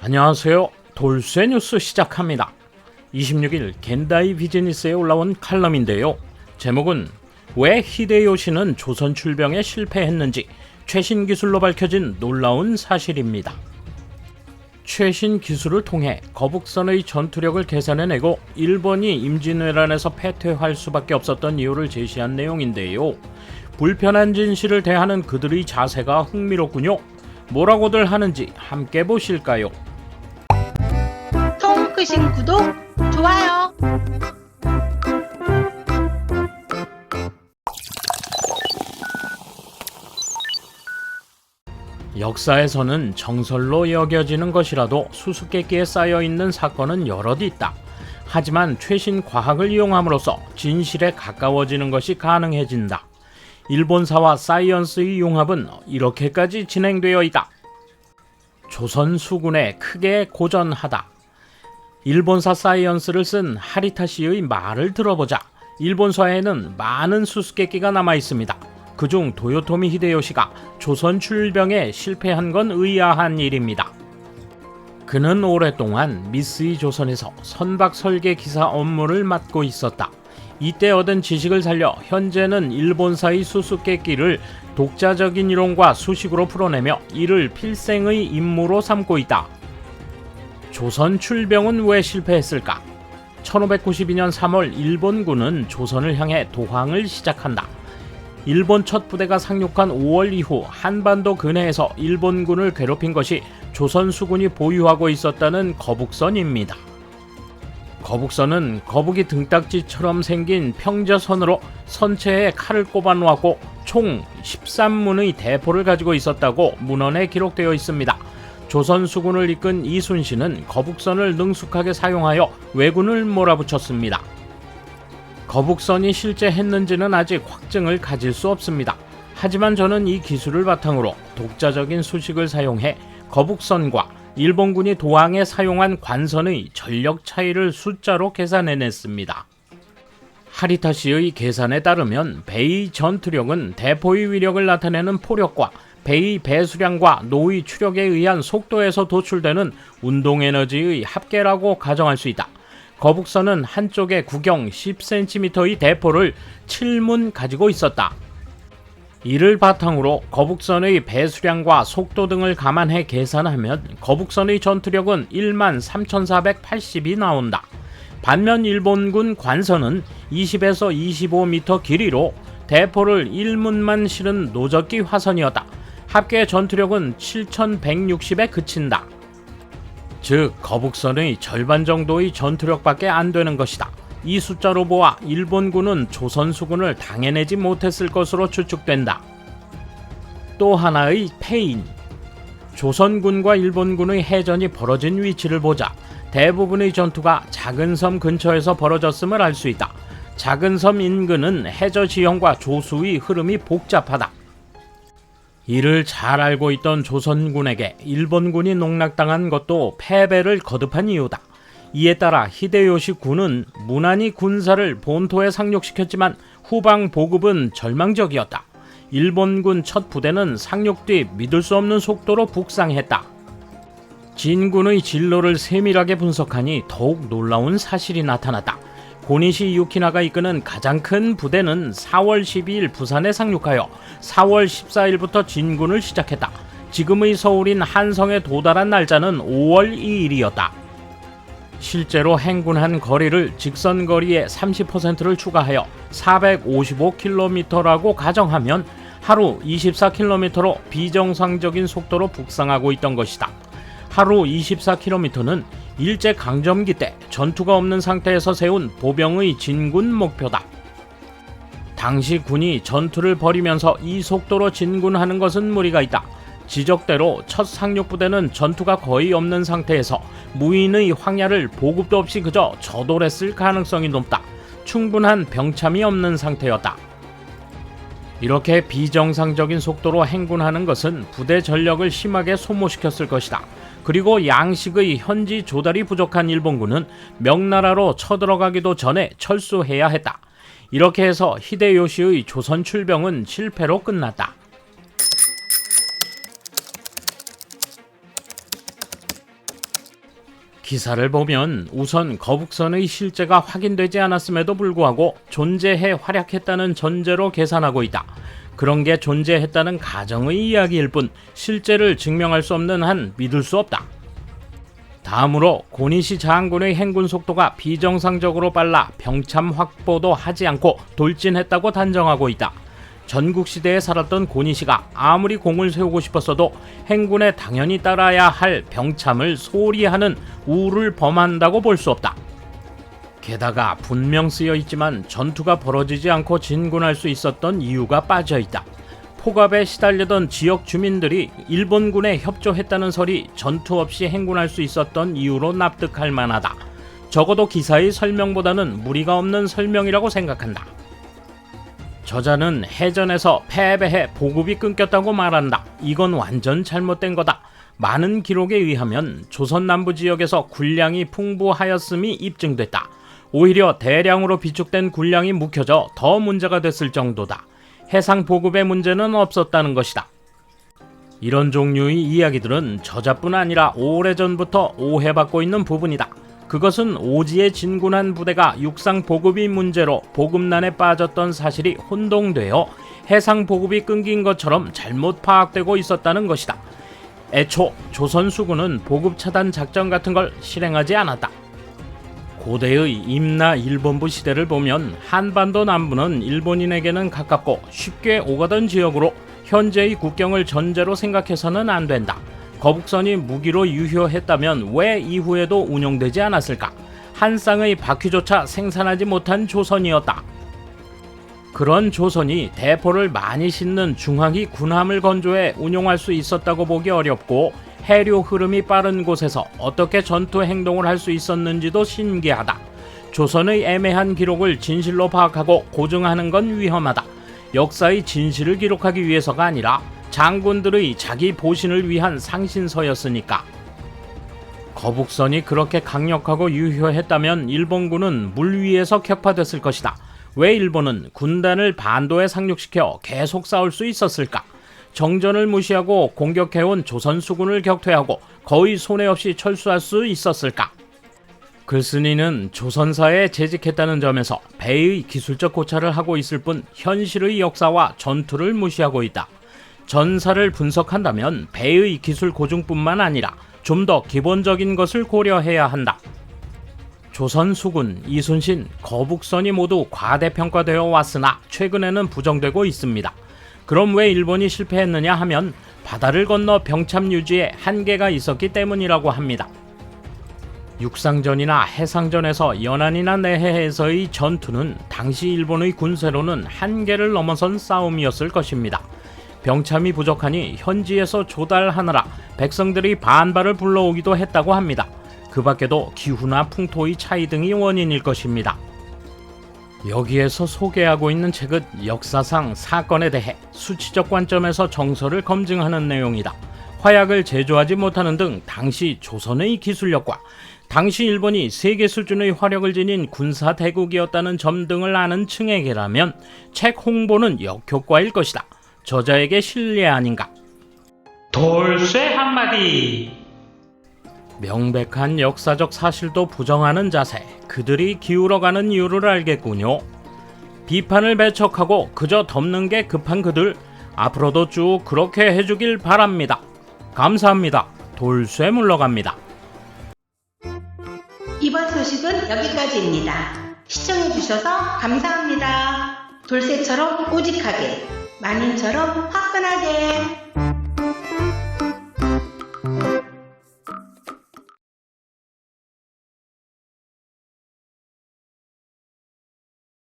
안녕하세요. 돌쇠 뉴스 시작합니다. 26일 겐다이 비즈니스에 올라온 칼럼인데요. 제목은 왜 히데요시는 조선 출병에 실패했는지 최신 기술로 밝혀진 놀라운 사실입니다. 최신 기술을 통해 거북선의 전투력을 계산해내고 일본이 임진왜란에서 패퇴할 수밖에 없었던 이유를 제시한 내용인데요. 불편한 진실을 대하는 그들의 자세가 흥미롭군요. 뭐라고들 하는지 함께 보실까요? 통 크신 구독, 좋아요. 역사에서는 정설로 여겨지는 것이라도 수수께끼에 쌓여있는 사건은 여럿 있다. 하지만 최신 과학을 이용함으로써 진실에 가까워지는 것이 가능해진다. 일본사와 사이언스의 융합은 이렇게까지 진행되어 있다. 조선 수군에 크게 고전하다. 일본사 사이언스를 쓴 하리타 씨의 말을 들어보자 일본사에는 많은 수수께끼가 남아 있습니다. 그중 도요토미 히데요시가 조선 출병에 실패한 건 의아한 일입니다. 그는 오랫동안 미쓰이 조선에서 선박 설계 기사 업무를 맡고 있었다. 이때 얻은 지식을 살려 현재는 일본사의 수수께끼를 독자적인 이론과 수식으로 풀어내며 이를 필생의 임무로 삼고 있다. 조선 출병은 왜 실패했을까? 1592년 3월 일본군은 조선을 향해 도항을 시작한다. 일본 첫 부대가 상륙한 5월 이후 한반도 근해에서 일본군을 괴롭힌 것이 조선 수군이 보유하고 있었다는 거북선입니다. 거북선은 거북이 등딱지처럼 생긴 평저선으로 선체에 칼을 꼽아 놓았고 총 13문의 대포를 가지고 있었다고 문헌에 기록되어 있습니다. 조선 수군을 이끈 이순신은 거북선을 능숙하게 사용하여 왜군을 몰아붙였습니다. 거북선이 실제 했는지는 아직 확증을 가질 수 없습니다. 하지만 저는 이 기술을 바탕으로 독자적인 수식을 사용해 거북선과 일본군이 도항에 사용한 관선의 전력 차이를 숫자로 계산해냈습니다. 하리타 씨의 계산에 따르면 배의 전투력은 대포의 위력을 나타내는 포력과 배의 배수량과 노의 추력에 의한 속도에서 도출되는 운동에너지의 합계라고 가정할 수 있다. 거북선은 한쪽에 구경 10cm의 대포를 7문 가지고 있었다. 이를 바탕으로 거북선의 배수량과 속도 등을 감안해 계산하면 거북선의 전투력은 13,480이 나온다. 반면 일본군 관선은 20에서 25m 길이로 대포를 1문만 실은 노적기 화선이었다. 합계 전투력은 7,160에 그친다. 즉 거북선의 절반 정도의 전투력밖에 안 되는 것이다. 이 숫자로 보아 일본군은 조선 수군을 당해내지 못했을 것으로 추측된다. 또 하나의 패인. 조선군과 일본군의 해전이 벌어진 위치를 보자 대부분의 전투가 작은 섬 근처에서 벌어졌음을 알 수 있다. 작은 섬 인근은 해저 지형과 조수의 흐름이 복잡하다. 이를 잘 알고 있던 조선군에게 일본군이 농락당한 것도 패배를 거듭한 이유다. 이에 따라 히데요시 군은 무난히 군사를 본토에 상륙시켰지만 후방 보급은 절망적이었다. 일본군 첫 부대는 상륙 뒤 믿을 수 없는 속도로 북상했다. 진군의 진로를 세밀하게 분석하니 더욱 놀라운 사실이 나타났다. 고니시 유키나가 이끄는 가장 큰 부대는 4월 12일 부산에 상륙하여 4월 14일부터 진군을 시작했다. 지금의 서울인 한성에 도달한 날짜는 5월 2일이었다. 실제로 행군한 거리를 직선 거리의 30%를 추가하여 455km라고 가정하면 하루 24km로 비정상적인 속도로 북상하고 있던 것이다. 하루 24km는 일제강점기 때 전투가 없는 상태에서 세운 보병의 진군 목표다. 당시 군이 전투를 벌이면서 이 속도로 진군하는 것은 무리가 있다. 지적대로 첫 상륙부대는 전투가 거의 없는 상태에서 무인의 황야를 보급도 없이 그저 저돌했을 가능성이 높다. 충분한 병참이 없는 상태였다. 이렇게 비정상적인 속도로 행군하는 것은 부대 전력을 심하게 소모시켰을 것이다. 그리고 양식의 현지 조달이 부족한 일본군은 명나라로 쳐들어가기도 전에 철수해야 했다. 이렇게 해서 히데요시의 조선 출병은 실패로 끝났다. 기사를 보면 우선 거북선의 실제가 확인되지 않았음에도 불구하고 존재해 활약했다는 전제로 계산하고 있다. 그런 게 존재했다는 가정의 이야기일 뿐 실제를 증명할 수 없는 한 믿을 수 없다. 다음으로 고니시 장군의 행군 속도가 비정상적으로 빨라 병참 확보도 하지 않고 돌진했다고 단정하고 있다. 전국시대에 살았던 고니시가 아무리 공을 세우고 싶었어도 행군에 당연히 따라야 할 병참을 소홀히 하는 우를 범한다고 볼 수 없다. 게다가 분명 쓰여 있지만 전투가 벌어지지 않고 진군할 수 있었던 이유가 빠져 있다. 폭압에 시달리던 지역 주민들이 일본군에 협조했다는 설이 전투 없이 행군할 수 있었던 이유로 납득할 만하다. 적어도 기사의 설명보다는 무리가 없는 설명이라고 생각한다. 저자는 해전에서 패배해 보급이 끊겼다고 말한다. 이건 완전 잘못된 거다. 많은 기록에 의하면 조선 남부 지역에서 군량이 풍부하였음이 입증됐다. 오히려 대량으로 비축된 군량이 묵혀져 더 문제가 됐을 정도다. 해상 보급의 문제는 없었다는 것이다. 이런 종류의 이야기들은 저자뿐 아니라 오래전부터 오해받고 있는 부분이다. 그것은 오지에 진군한 부대가 육상 보급이 문제로 보급난에 빠졌던 사실이 혼동되어 해상 보급이 끊긴 것처럼 잘못 파악되고 있었다는 것이다. 애초 조선 수군은 보급 차단 작전 같은 걸 실행하지 않았다. 고대의 임나 일본부 시대를 보면 한반도 남부는 일본인에게는 가깝고 쉽게 오가던 지역으로 현재의 국경을 전제로 생각해서는 안 된다. 거북선이 무기로 유효했다면 왜 이후에도 운용되지 않았을까? 한 쌍의 바퀴조차 생산하지 못한 조선이었다. 그런 조선이 대포를 많이 싣는 중항이 군함을 건조해 운용할 수 있었다고 보기 어렵고 해류 흐름이 빠른 곳에서 어떻게 전투 행동을 할 수 있었는지도 신기하다. 조선의 애매한 기록을 진실로 파악하고 고증하는 건 위험하다. 역사의 진실을 기록하기 위해서가 아니라 장군들의 자기 보신을 위한 상신서였으니까. 거북선이 그렇게 강력하고 유효했다면 일본군은 물 위에서 격파됐을 것이다. 왜 일본은 군단을 반도에 상륙시켜 계속 싸울 수 있었을까? 정전을 무시하고 공격해온 조선 수군을 격퇴하고 거의 손해 없이 철수할 수 있었을까? 글쓴이는 조선사에 재직했다는 점에서 배의 기술적 고찰을 하고 있을 뿐 현실의 역사와 전투를 무시하고 있다. 전사를 분석한다면 배의 기술 고증뿐만 아니라 좀 더 기본적인 것을 고려해야 한다. 조선 수군, 이순신, 거북선이 모두 과대평가되어 왔으나 최근에는 부정되고 있습니다. 그럼 왜 일본이 실패했느냐 하면 바다를 건너 병참 유지에 한계가 있었기 때문이라고 합니다. 육상전이나 해상전에서 연안이나 내해에서의 전투는 당시 일본의 군세로는 한계를 넘어선 싸움이었을 것입니다. 병참이 부족하니 현지에서 조달하느라 백성들이 반발을 불러오기도 했다고 합니다. 그 밖에도 기후나 풍토의 차이 등이 원인일 것입니다. 여기에서 소개하고 있는 책은 역사상 사건에 대해 수치적 관점에서 정서를 검증하는 내용이다. 화약을 제조하지 못하는 등 당시 조선의 기술력과 당시 일본이 세계 수준의 화력을 지닌 군사 대국이었다는 점 등을 아는 층에게라면 책 홍보는 역효과일 것이다. 저자에게 신뢰 아닌가? 돌쇠 한마디. 명백한 역사적 사실도 부정하는 자세, 그들이 기울어가는 이유를 알겠군요. 비판을 배척하고 그저 덮는 게 급한 그들, 앞으로도 쭉 그렇게 해주길 바랍니다. 감사합니다. 돌쇠 물러갑니다. 이번 소식은 여기까지입니다. 시청해주셔서 감사합니다. 돌쇠처럼 꼬직하게, 만인처럼 화끈하게.